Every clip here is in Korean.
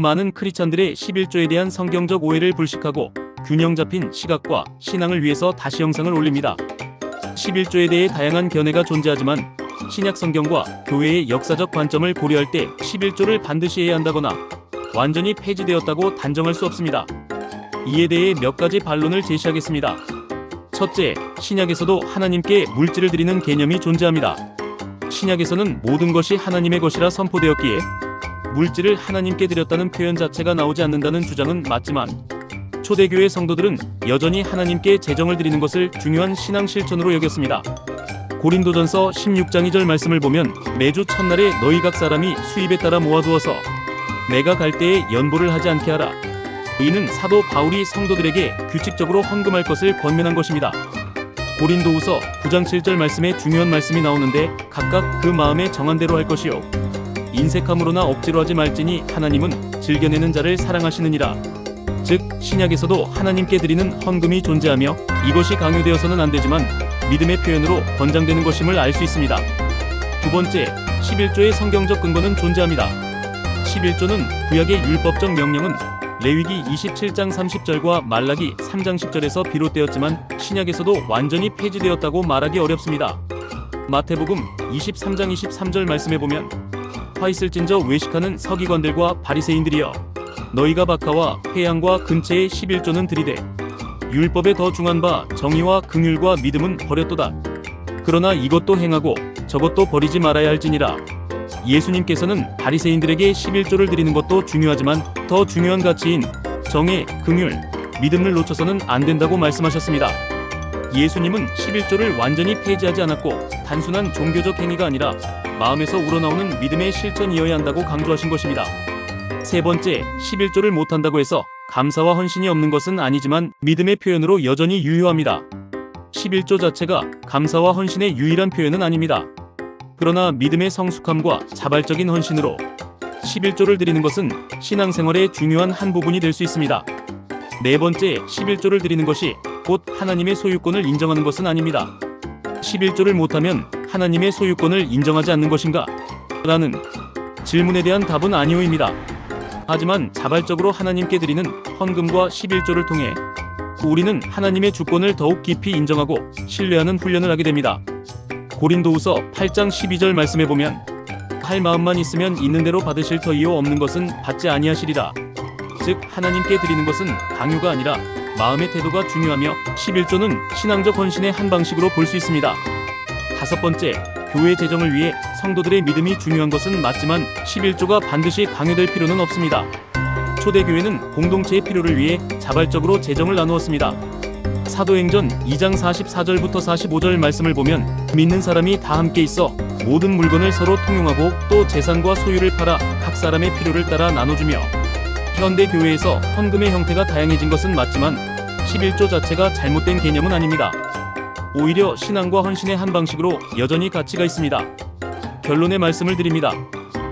많은 크리스찬들의 11조에 대한 성경적 오해를 불식하고 균형 잡힌 시각과 신앙을 위해서 다시 영상을 올립니다. 11조에 대해 다양한 견해가 존재하지만 신약 성경과 교회의 역사적 관점을 고려할 때 11조를 반드시 해야 한다거나 완전히 폐지되었다고 단정할 수 없습니다. 이에 대해 몇 가지 반론을 제시하겠습니다. 첫째, 신약에서도 하나님께 물질을 드리는 개념이 존재합니다. 신약에서는 모든 것이 하나님의 것이라 선포되었기에 물질을 하나님께 드렸다는 표현 자체가 나오지 않는다는 주장은 맞지만 초대교회 성도들은 여전히 하나님께 제정을 드리는 것을 중요한 신앙 실천으로 여겼습니다. 고린도전서 16장 2절 말씀을 보면 매주 첫날에 너희 각 사람이 수입에 따라 모아두어서 내가 갈 때에 연보를 하지 않게 하라. 이는 사도 바울이 성도들에게 규칙적으로 헌금할 것을 권면한 것입니다. 고린도후서 9장 7절 말씀에 중요한 말씀이 나오는데 각각 그 마음에 정한 대로 할 것이요 인색함으로나 억지로 하지 말지니 하나님은 즐겨내는 자를 사랑하시느니라. 즉 신약에서도 하나님께 드리는 헌금이 존재하며 이것이 강요되어서는 안 되지만 믿음의 표현으로 권장되는 것임을 알 수 있습니다. 두 번째, 11조의 성경적 근거는 존재합니다. 11조는 구약의 율법적 명령은 레위기 27장 30절과 말라기 3장 10절에서 비롯되었지만 신약에서도 완전히 폐지되었다고 말하기 어렵습니다. 마태복음 23장 23절 말씀에 보면 화 있을진저 외식하는 서기관들과 바리새인들이여 너희가 박하와 회양과 근체의 11조는 드리되 율법에 더 중한 바 정의와 긍휼과 믿음은 버렸도다. 그러나 이것도 행하고 저것도 버리지 말아야 할지니라. 예수님께서는 바리새인들에게 11조를 드리는 것도 중요하지만 더 중요한 가치인 정의, 긍휼, 믿음을 놓쳐서는 안 된다고 말씀하셨습니다. 예수님은 11조를 완전히 폐지하지 않았고 단순한 종교적 행위가 아니라 마음에서 우러나오는 믿음의 실천이어야 한다고 강조하신 것입니다. 세 번째, 11조를 못한다고 해서 감사와 헌신이 없는 것은 아니지만 믿음의 표현으로 여전히 유효합니다. 11조 자체가 감사와 헌신의 유일한 표현은 아닙니다. 그러나 믿음의 성숙함과 자발적인 헌신으로 11조를 드리는 것은 신앙생활의 중요한 한 부분이 될 수 있습니다. 네 번째, 11조를 드리는 것이 곧 하나님의 소유권을 인정하는 것은 아닙니다. 11조를 못하면 하나님의 소유권을 인정하지 않는 것인가? 라는 질문에 대한 답은 아니오입니다. 하지만 자발적으로 하나님께 드리는 헌금과 11조를 통해 우리는 하나님의 주권을 더욱 깊이 인정하고 신뢰하는 훈련을 하게 됩니다. 고린도후서 8장 12절 말씀에 보면 할 마음만 있으면 있는 대로 받으실 터이요 없는 것은 받지 아니하시리라. 즉 하나님께 드리는 것은 강요가 아니라 마음의 태도가 중요하며 11조는 신앙적 헌신의 한 방식으로 볼 수 있습니다. 다섯 번째, 교회 재정을 위해 성도들의 믿음이 중요한 것은 맞지만 11조가 반드시 강요될 필요는 없습니다. 초대교회는 공동체의 필요를 위해 자발적으로 재정을 나누었습니다. 사도행전 2장 44절부터 45절 말씀을 보면 믿는 사람이 다 함께 있어 모든 물건을 서로 통용하고 또 재산과 소유를 팔아 각 사람의 필요를 따라 나눠주며 현대 교회에서 헌금의 형태가 다양해진 것은 맞지만 11조 자체가 잘못된 개념은 아닙니다. 오히려 신앙과 헌신의 한 방식으로 여전히 가치가 있습니다. 결론의 말씀을 드립니다.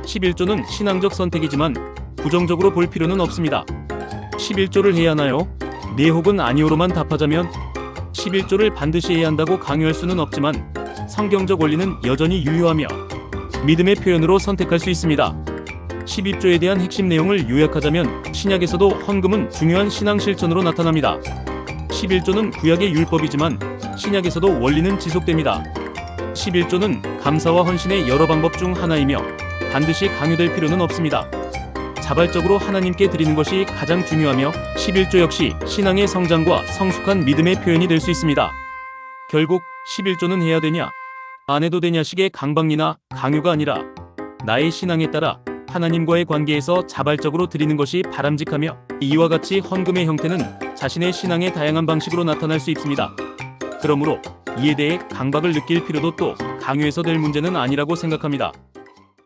11조는 신앙적 선택이지만 부정적으로 볼 필요는 없습니다. 11조를 해야 하나요? 네 혹은 아니오로만 답하자면 11조를 반드시 해야 한다고 강요할 수는 없지만 성경적 원리는 여전히 유효하며 믿음의 표현으로 선택할 수 있습니다. 12조에 대한 핵심 내용을 요약하자면 신약에서도 헌금은 중요한 신앙 실천으로 나타납니다. 11조는 구약의 율법이지만 신약에서도 원리는 지속됩니다. 11조는 감사와 헌신의 여러 방법 중 하나이며 반드시 강요될 필요는 없습니다. 자발적으로 하나님께 드리는 것이 가장 중요하며 11조 역시 신앙의 성장과 성숙한 믿음의 표현이 될 수 있습니다. 결국 11조는 해야 되냐, 안 해도 되냐식의 강박이나 강요가 아니라 나의 신앙에 따라 하나님과의 관계에서 자발적으로 드리는 것이 바람직하며 이와 같이 헌금의 형태는 자신의 신앙의 다양한 방식으로 나타날 수 있습니다. 그러므로 이에 대해 강박을 느낄 필요도 또 강요해서 될 문제는 아니라고 생각합니다.